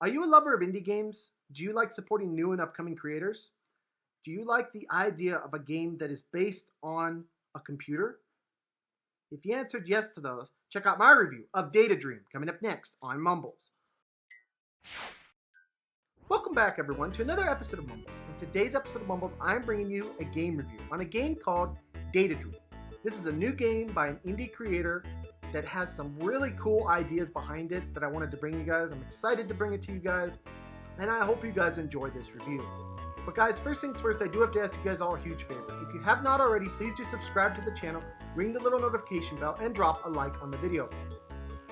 Are you a lover of indie games? Do you like supporting new and upcoming creators? Do you like the idea of a game that is based on a computer? If you answered yes to those, check out my review of Data Dream coming up next on Mumbles. Welcome back, everyone, to another episode of Mumbles. In today's episode of Mumbles, I'm bringing you a game review on a game called Data Dream. This is a new game by an indie creator that has some really cool ideas behind it that I wanted to bring you guys. I'm excited to bring it to you guys, and I hope you guys enjoy this review. But guys, first things first, I do have to ask you guys all a huge favor. If you have not already, please do subscribe to the channel, ring the little notification bell, and drop a like on the video.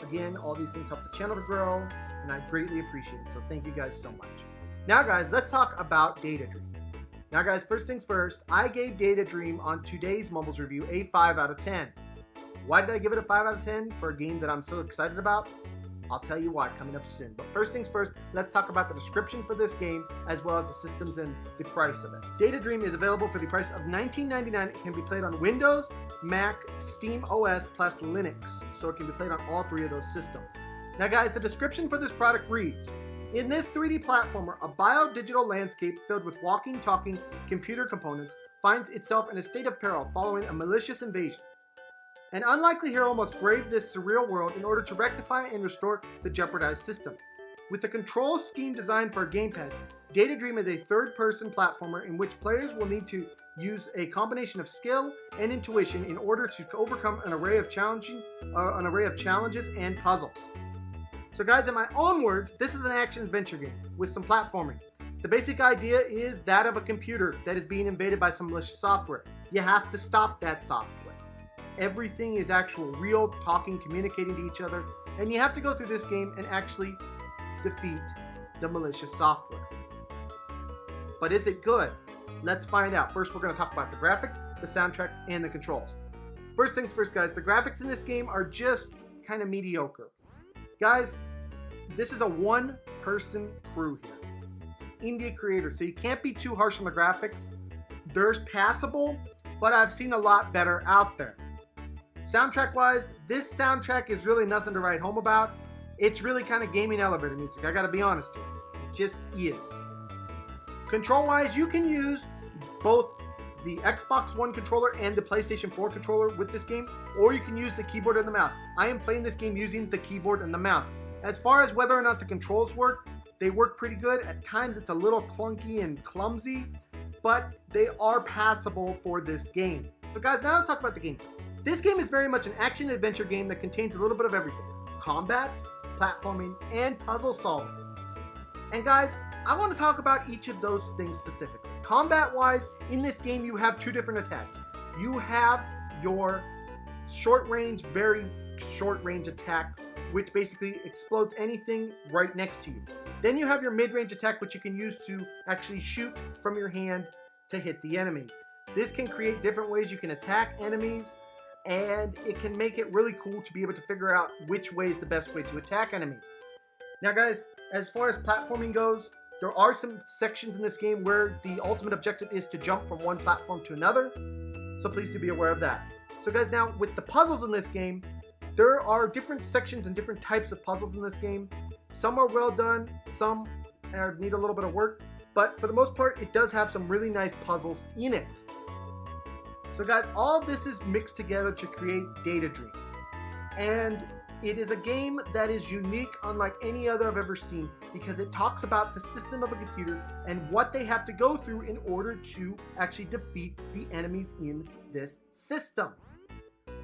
Again, all these things help the channel to grow, and I greatly appreciate it, so thank you guys so much. Now guys, let's talk about Data Dream. Now guys, first things first, I gave Data Dream on today's Mumbles review a 5 out of 10. Why did I give it a 5 out of 10 for a game that I'm so excited about? I'll tell you why coming up soon. But first things first, let's talk about the description for this game as well as the systems and the price of it. Data Dream is available for the price of $19.99. It can be played on Windows, Mac, Steam OS, plus Linux. So it can be played on all three of those systems. Now guys, the description for this product reads, in this 3D platformer, a bio-digital landscape filled with walking, talking computer components finds itself in a state of peril following a malicious invasion. An unlikely hero must brave this surreal world in order to rectify and restore the jeopardized system. With a control scheme designed for a gamepad, Data Dream is a third-person platformer in which players will need to use a combination of skill and intuition in order to overcome an array of challenges and puzzles. So guys, in my own words, this is an action-adventure game with some platforming. The basic idea is that of a computer that is being invaded by some malicious software. You have to stop that software. Everything is actual, real, talking, communicating to each other, and you have to go through this game and actually defeat the malicious software. But is it good? Let's find out. First, we're going to talk about the graphics, the soundtrack, and the controls. First things first, guys, the graphics in this game are just kind of mediocre. Guys, this is a one-person crew here. It's an indie creator, so you can't be too harsh on the graphics. They're passable, but I've seen a lot better out there. Soundtrack-wise, this soundtrack is really nothing to write home about. It's really kind of gaming elevator music, I gotta be honest here. It just is. Control-wise, you can use both the Xbox One controller and the PlayStation 4 controller with this game, or you can use the keyboard and the mouse. I am playing this game using the keyboard and the mouse. As far as whether or not the controls work, they work pretty good. At times it's a little clunky and clumsy, but they are passable for this game. But guys, now let's talk about the game. This game is very much an action-adventure game that contains a little bit of everything. Combat, platforming, and puzzle solving. And guys, I want to talk about each of those things specifically. Combat-wise, in this game you have two different attacks. You have your short-range, very short-range attack, which basically explodes anything right next to you. Then you have your mid-range attack, which you can use to actually shoot from your hand to hit the enemies. This can create different ways you can attack enemies, and it can make it really cool to be able to figure out which way is the best way to attack enemies. Now guys, as far as platforming goes, there are some sections in this game where the ultimate objective is to jump from one platform to another, so please do be aware of that. So guys, now with the puzzles in this game, there are different sections and different types of puzzles in this game. Some are well done, some need a little bit of work, but for the most part, it does have some really nice puzzles in it. So guys, all of this is mixed together to create Data Dream. And it is a game that is unique unlike any other I've ever seen because it talks about the system of a computer and what they have to go through in order to actually defeat the enemies in this system.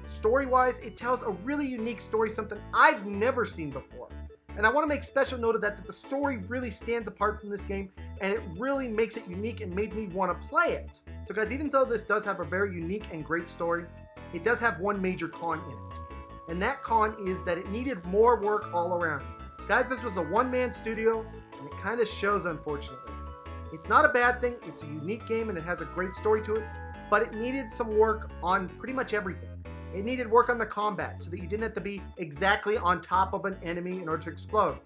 Story-wise, it tells a really unique story, something I've never seen before. And I want to make special note of that the story really stands apart from this game and it really makes it unique and made me want to play it. So guys, even though this does have a very unique and great story, it does have one major con in it. And that con is that it needed more work all around. Guys, this was a one-man studio and it kind of shows, unfortunately. It's not a bad thing, it's a unique game and it has a great story to it, but it needed some work on pretty much everything. It needed work on the combat so that you didn't have to be exactly on top of an enemy in order to explode.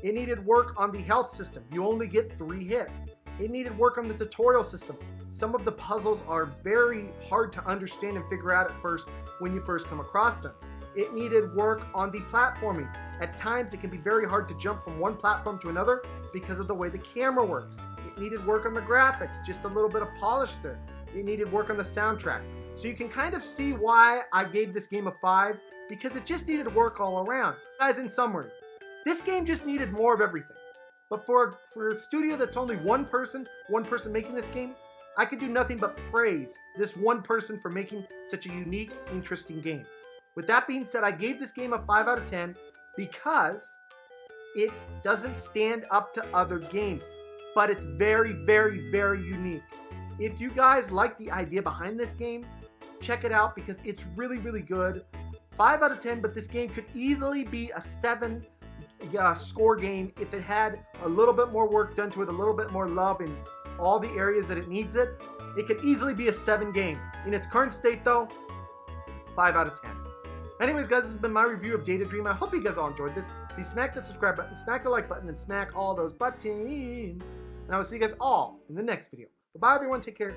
It needed work on the health system. You only get 3 hits. It needed work on the tutorial system. Some of the puzzles are very hard to understand and figure out at first when you first come across them. It needed work on the platforming. At times, it can be very hard to jump from one platform to another because of the way the camera works. It needed work on the graphics, just a little bit of polish there. It needed work on the soundtrack. So you can kind of see why I gave this game a 5, because it just needed work all around. Guys, in summary, this game just needed more of everything. But for a studio that's only one person making this game, I could do nothing but praise this one person for making such a unique, interesting game. With that being said, I gave this game a 5 out of 10 because it doesn't stand up to other games, but it's very, very, very unique. If you guys like the idea behind this game, check it out because it's really, really good. 5 out of 10, but this game could easily be a 7 score game if it had a little bit more work done to it, a little bit more love in all the areas that it needs it. It could easily be a 7 game. In its current state though, 5 out of 10. Anyways guys, this has been my review of Data Dream. I hope you guys all enjoyed this. Please smack the subscribe button, smack the like button, and smack all those buttons. And I will see you guys all in the next video. Bye everyone, take care.